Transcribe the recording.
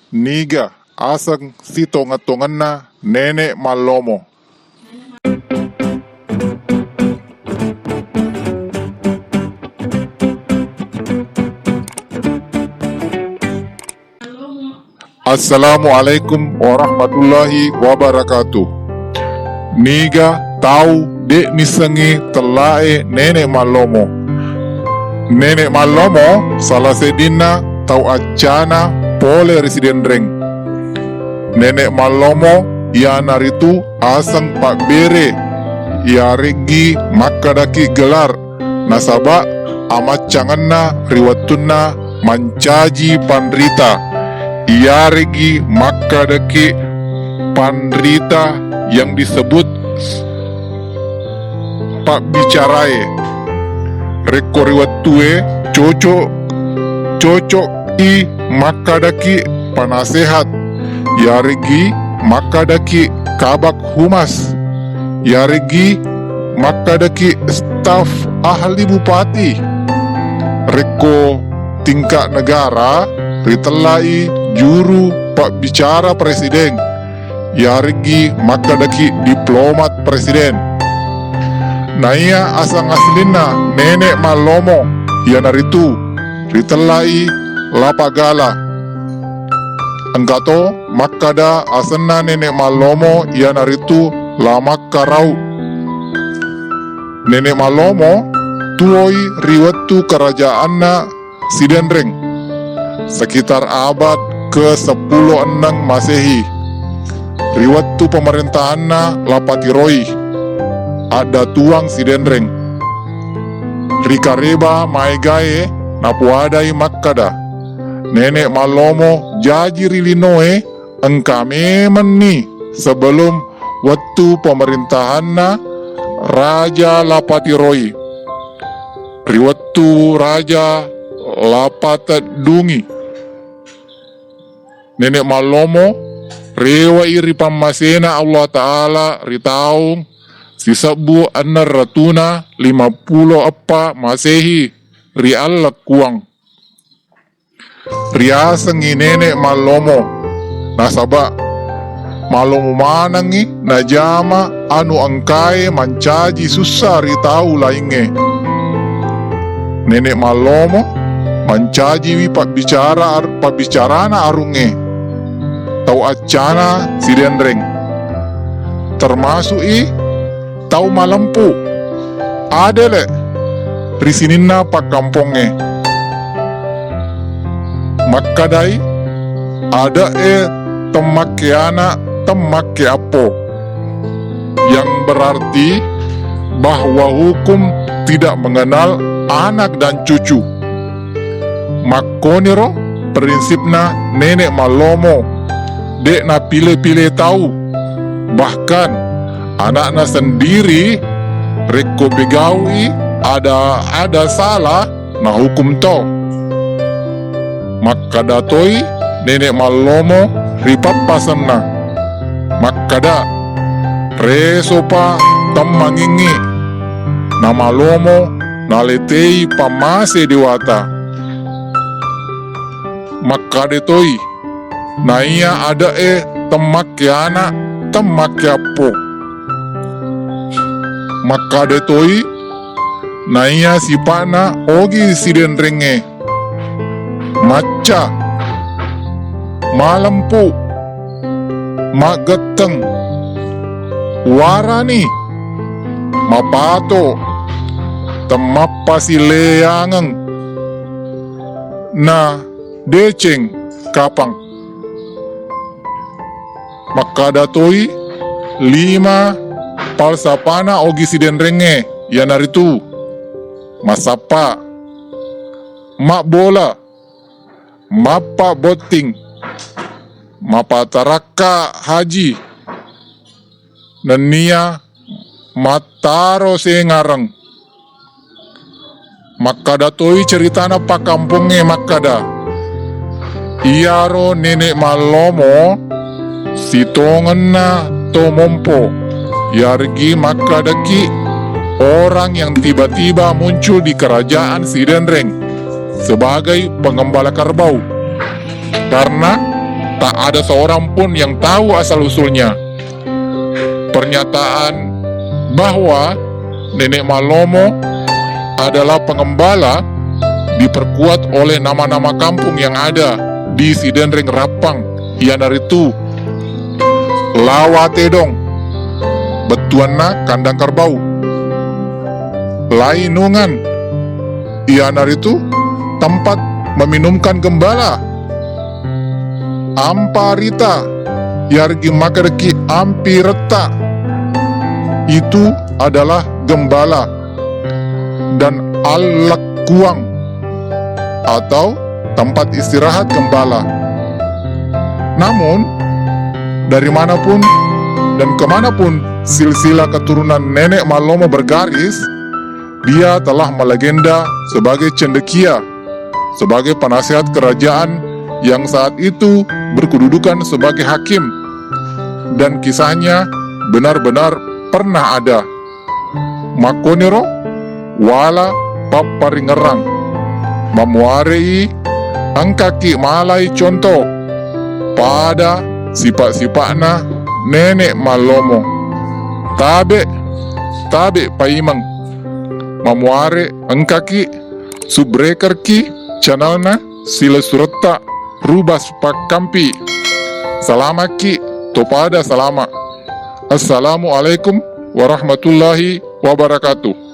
Niga asang si tonga-tongan na Nenek Malomo. Assalamualaikum warahmatullahi wabarakatuh. Niga tahu dek misangi telae Nenek Malomo. Nenek Malomo salah sedina tau acana pole residen reng. Nenek Malomo ia naritu asang pak bere ia regi makadaki gelar nasaba amat canganna riwatunna mancaji pandrita. Ia regi makadaki pandrita yang disebut pak bicarae. Reko riwatue cocok i makadaki panasehat. Ya regi makadaki kabak humas. Ya regi makadaki staf ahli bupati. Reko tingkat negara ritelai juru pak bicara presiden. Ya regi makadaki diplomat presiden. Naya asang aslina Nenek Malomo ia naritu ritelai lapagala. Engkato makada asana Nenek Malomo ia naritu lama karau. Nenek Malomo tuoi riwatu kerajaanna Sidenreng sekitar abad ke-10 Masehi. Riwatu pemerintahanna Lapatiroi ada tuang Sidenreng. Rikareba maegae napuadai makada. Nenek Malomo jaji rilinoe engkame meni sebelum waktu pemerintahanna Raja Lapatiroi. Riwatu Raja Lapatadungi. Nenek Malomo rewa iri pamasena Allah Ta'ala ritaung sisabu anar ratuna 50 apa Masehi rial kuang. Riasangi Nenek Malomo nasaba Malomo manangi najama anu angkai mancaji susah ritau lainge. Nenek Malomo mancaji wi pak bicarana arunge tau acana Sidenreng termasuk tau malampu adele risininna pak kamponge. Makadai ada temake anak temake apo yang berarti bahwa hukum tidak mengenal anak dan cucu. Makoniro prinsipna Nenek Malomo dek na pile-pile tahu bahkan anaknya sendiri reko begawi ada salah na hukum to. Makada toi Nenek Malomo ripapasanna makada resopa tamangingi na Malomo naletei pamase dewata. Makade toi naya ada temake anak temake apo. Makade toi naya sipana ogi Sidenrenge maca malampu mageteng warani mapato temapasileangeng na deceng kapang. Makada toi 5 palsapana ogi Sidenrenge ya naritu masapa mak bola mapa boting mapataraka haji nenia mataro sengarang. Makada toi ceritana pak kampunge makada iaro Nenek Malomo sitongenna tomompo yargi makadaki orang yang tiba-tiba muncul di kerajaan Sidenreng sebagai pengembala kerbau. Karena Tak ada seorang pun yang tahu asal-usulnya. Pernyataan bahwa Nenek Malomo adalah pengembala diperkuat oleh nama-nama kampung yang ada di Sidenreng Rapang, ianaritu Lawatedong, Betuanna Kandang Karbau, Lainungan, ianaritu tempat meminumkan gembala, Amparita, Yargi Makareki Ampireta, itu adalah gembala, dan Al-Lakuang atau tempat istirahat gembala. Namun, dari manapun dan kemanapun silsilah keturunan Nenek Malomo bergaris, dia telah melegenda sebagai cendekia, sebagai penasihat kerajaan yang saat itu berkedudukan sebagai hakim, dan kisahnya benar-benar pernah ada. Makoniro wala paparingerang memuarei angkaki malai contoh pada sifat-sifatna Nenek Malomo. Tabe paimang memuare angkaki subrekerki channelna sila surata rubas pakampi salamaki topada salama. Assalamualaikum warahmatullahi wabarakatuh.